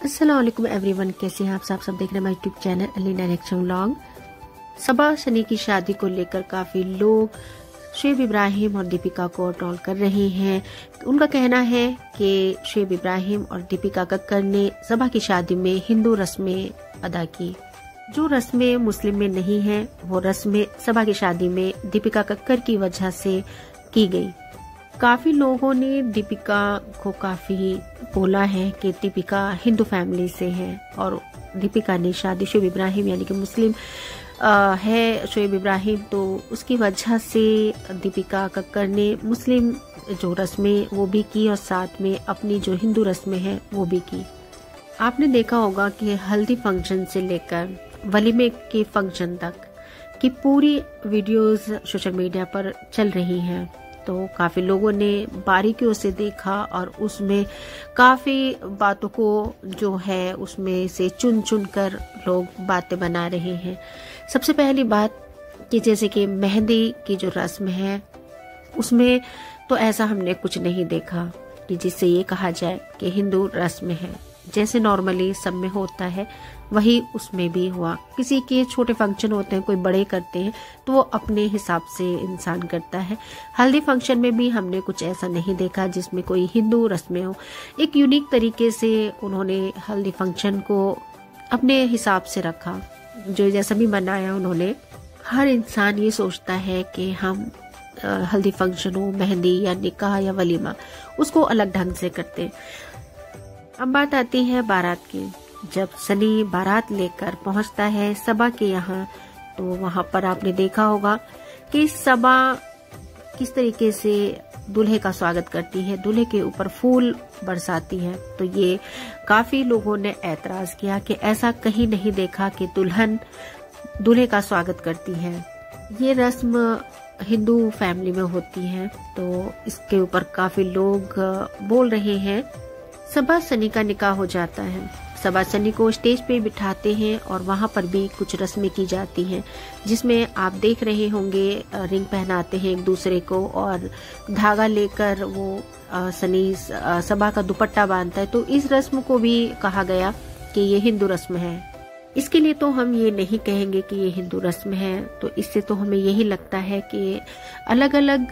अस्सलाम वालेकुम एवरीवन, कैसे हैं आप सब देख रहे हैं मेरा YouTube channel Ali direction vlog. Saba Sunny की शादी को लेकर काफ़ी लोग शुएब इब्राहिम और दीपिका को ट्रोल कर रहे हैं। उनका कहना है कि शुएब इब्राहिम और दीपिका कक्कर ने सबा की शादी में हिंदू रस्में अदा की, जो रस्में मुस्लिम में नहीं हैं वो रस्में सबा की शादी में दीपिका कक्कर की वजह से की गई। काफी लोगों ने दीपिका को काफी बोला है कि दीपिका हिंदू फैमिली से है और दीपिका ने शादी शुएब इब्राहिम यानी कि मुस्लिम है शुएब इब्राहिम, तो उसकी वजह से दीपिका कक्कर ने मुस्लिम जो रस्में वो भी की और साथ में अपनी जो हिंदू रस्में हैं वो भी की। आपने देखा होगा कि हल्दी फंक्शन से लेकर वलीमे के फंक्शन तक की पूरी वीडियोस सोशल मीडिया पर चल रही हैं, तो काफी लोगों ने बारीकियों से देखा और उसमें काफी बातों को जो है उसमें से चुन चुन कर लोग बातें बना रहे हैं। सबसे पहली बात कि जैसे कि मेहंदी की जो रस्म है उसमें तो ऐसा हमने कुछ नहीं देखा कि जिससे ये कहा जाए कि हिंदू रस्म है। जैसे नॉर्मली सब में होता है वही उसमें भी हुआ। किसी के छोटे फंक्शन होते हैं, कोई बड़े करते हैं तो वो अपने हिसाब से इंसान करता है। हल्दी फंक्शन में भी हमने कुछ ऐसा नहीं देखा जिसमें कोई हिंदू रस्में हो। एक यूनिक तरीके से उन्होंने हल्दी फंक्शन को अपने हिसाब से रखा, जो जैसा भी मनाया उन्होंने। हर इंसान ये सोचता है कि हम हल्दी फंक्शन हो, मेहंदी या निकाह या वलीमा, उसको अलग ढंग से करते। अब बात आती है बारात की। जब सनी बारात लेकर पहुंचता है सबा के यहाँ, तो वहां पर आपने देखा होगा कि सबा किस तरीके से दूल्हे का स्वागत करती है, दूल्हे के ऊपर फूल बरसाती है। तो ये काफी लोगों ने एतराज किया कि ऐसा कहीं नहीं देखा कि दुल्हन दूल्हे का स्वागत करती है। ये रस्म हिंदू फैमिली में होती है, तो इसके ऊपर काफी लोग बोल रहे हैं। सबा सनी का निकाह हो जाता है, सबा सनी को स्टेज पे बिठाते हैं और वहां पर भी कुछ रस्में की जाती हैं, जिसमें आप देख रहे होंगे रिंग पहनाते हैं एक दूसरे को और धागा लेकर वो सनी सबा का दुपट्टा बांधता है। तो इस रस्म को भी कहा गया कि ये हिंदू रस्म है। इसके लिए तो हम ये नहीं कहेंगे कि ये हिंदू रस्म है, तो इससे तो हमें यही लगता है कि अलग अलग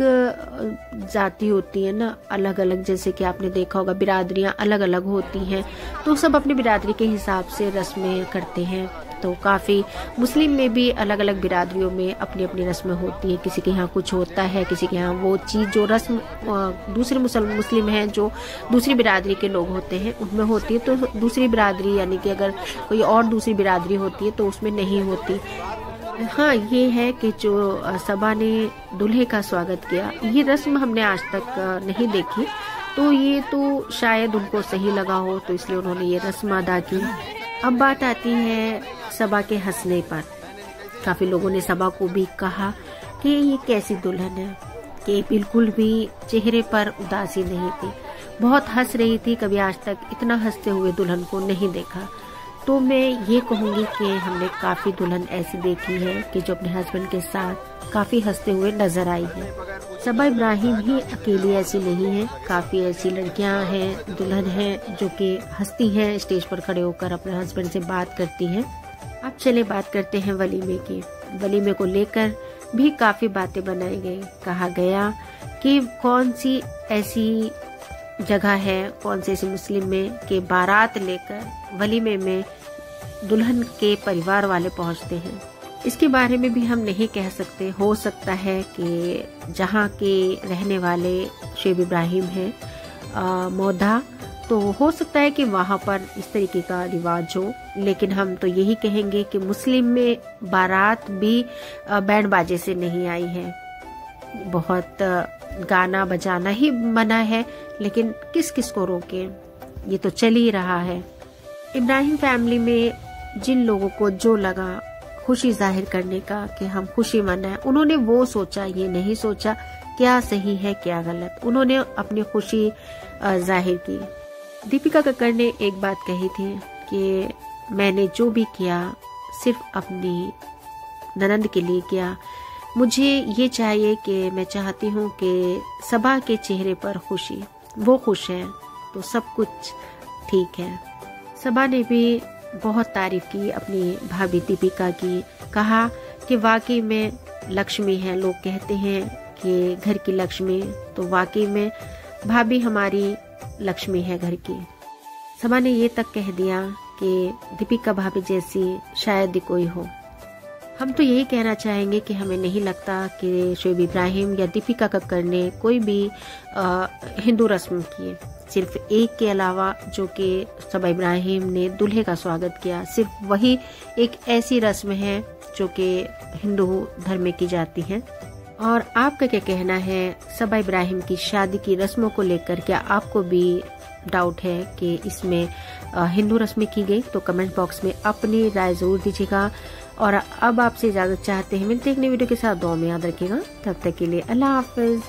जाति होती है ना, अलग अलग, जैसे कि आपने देखा होगा बिरादरियां अलग अलग होती हैं, तो सब अपनी बिरादरी के हिसाब से रस्में करते हैं। तो काफ़ी मुस्लिम में भी अलग अलग बिरादरियों में अपनी अपनी रस्में होती है। किसी के यहाँ कुछ होता है, किसी के यहाँ वो चीज़ जो रस्म दूसरे मुस्लिम हैं जो दूसरी बिरादरी के लोग होते हैं उनमें होती है, तो दूसरी बिरादरी यानी कि अगर कोई और दूसरी बिरादरी होती है तो उसमें नहीं होती। हाँ, ये है कि जो सबा ने दूल्हे का स्वागत किया, ये रस्म हमने आज तक नहीं देखी, तो ये तो शायद उनको सही लगा हो तो इसलिए उन्होंने ये रस्म अदा की। अब बात आती है सबा के हंसने पर। काफी लोगों ने सबा को भी कहा कि ये कैसी दुल्हन है कि बिल्कुल भी चेहरे पर उदासी नहीं थी, बहुत हंस रही थी, कभी आज तक इतना हंसते हुए दुल्हन को नहीं देखा। तो मैं ये कहूँगी कि हमने काफी दुल्हन ऐसी देखी है कि जो अपने हस्बैंड के साथ काफी हंसते हुए नजर आई है। सबा इब्राहिम ही अकेली ऐसी नहीं है, काफी ऐसी लड़कियां हैं, दुल्हन हैं जो कि हंसती हैं, स्टेज पर खड़े होकर अपने हस्बैंड से बात करती हैं। अब चले बात करते हैं वलीमे की। वलीमे को लेकर भी काफी बातें बनाई गई। कहा गया कि कौन सी ऐसी जगह है, कौन से ऐसे मुस्लिम में कि बारात लेकर वलीमे में दुल्हन के परिवार वाले पहुंचते हैं। इसके बारे में भी हम नहीं कह सकते। हो सकता है कि जहाँ के रहने वाले शुएब इब्राहिम हैं मौदा, तो हो सकता है कि वहाँ पर इस तरीके का रिवाज हो, लेकिन हम तो यही कहेंगे कि मुस्लिम में बारात भी बैंड बाजे से नहीं आई है। बहुत गाना बजाना ही मना है, लेकिन किस किस को रोके, ये तो चल ही रहा है। इब्राहिम फैमिली में जिन लोगों को जो लगा खुशी जाहिर करने का कि हम खुशी मनाएं, उन्होंने वो सोचा, ये नहीं सोचा क्या सही है क्या गलत, उन्होंने अपनी खुशी जाहिर की। दीपिका कक्कर ने एक बात कही थी कि मैंने जो भी किया सिर्फ अपनी ननंद के लिए किया, मुझे ये चाहिए कि मैं चाहती हूँ कि सबा के चेहरे पर खुशी, वो खुश है तो सब कुछ ठीक है। सबा ने भी बहुत तारीफ की अपनी भाभी दीपिका की, कहा कि वाकई में लक्ष्मी है। लोग कहते हैं कि घर की लक्ष्मी, तो वाकई में भाभी हमारी लक्ष्मी है घर की। सबा ने ये तक कह दिया कि दीपिका भाभी जैसी शायद ही कोई हो। हम तो यही कहना चाहेंगे कि हमें नहीं लगता कि शोएब इब्राहिम या दीपिका कक्कड़ ने कोई भी हिंदू रस्म की, सिर्फ एक के अलावा जो कि सबा इब्राहिम ने दूल्हे का स्वागत किया, सिर्फ वही एक ऐसी रस्म है जो कि हिंदू धर्म में की जाती है। और आपका क्या कहना है सबा इब्राहिम की शादी की रस्मों को लेकर? क्या आपको भी डाउट है कि इसमें हिंदू रस्में की गई? तो कमेंट बॉक्स में अपनी राय जरूर दीजिएगा। और अब आपसे इजाजत चाहते हैं, मिलते हैं एक नई वीडियो के साथ। दुआ में याद रखिएगा। तब तक के लिए अल्लाह हाफिज।